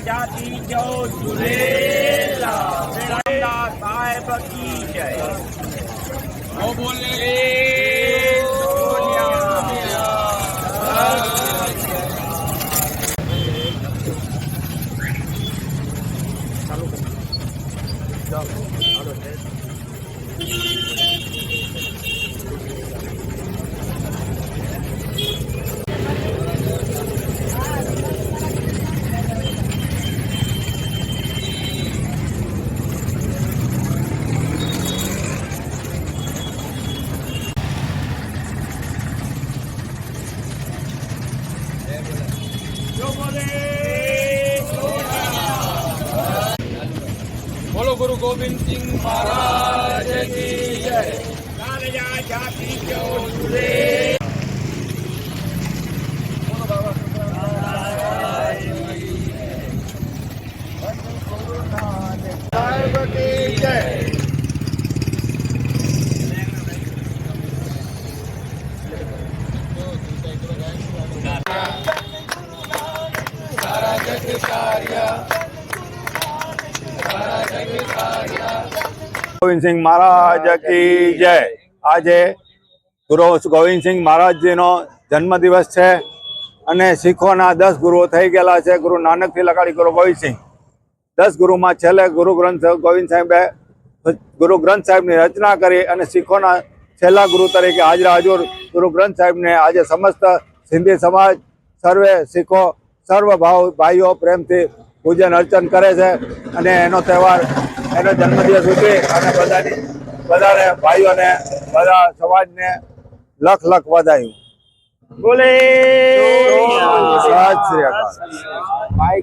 જાતિ જો ઝૂલેલા સાહેબ કી જય બોલે बोलो गुरु गोविंद सिंह महाराज की जय। जाति जो झूले साहेब की जय। सारा जग कार्य गोविंद सिंह महाराज की जय। आज गुरु गोविंद सिंह महाराज जी नो जन्मदिवस है અને શીખોના 10 ગુરુઓ થઈ ગયેલા છે। ગુરુ નાનકથી લગાડી ગુરુ ગોવિંદ સિંહ 10 ગુરુમાં છેલ્લે ગુરુ ગ્રંથ ગોવિંદ સાહેબે ગુરુ ગ્રંથ સાહેબની રચના કરી અને શીખોના છેલ્લા ગુરુ તરીકે હાજરા હજુર ગુરુ ગ્રંથ સાહેબને આજે સમસ્ત સિંધી સમાજ સર્વે શીખો સર્વ ભાઈઓ પ્રેમથી પૂજન અર્ચન કરે છે અને એનો તહેવાર એનો જન્મદિવસ ઉજવી અને બધાને ભાઈઓને બધા સમાજને લખ લખ વધાયું। બોલે સત શ્રી અકાલ।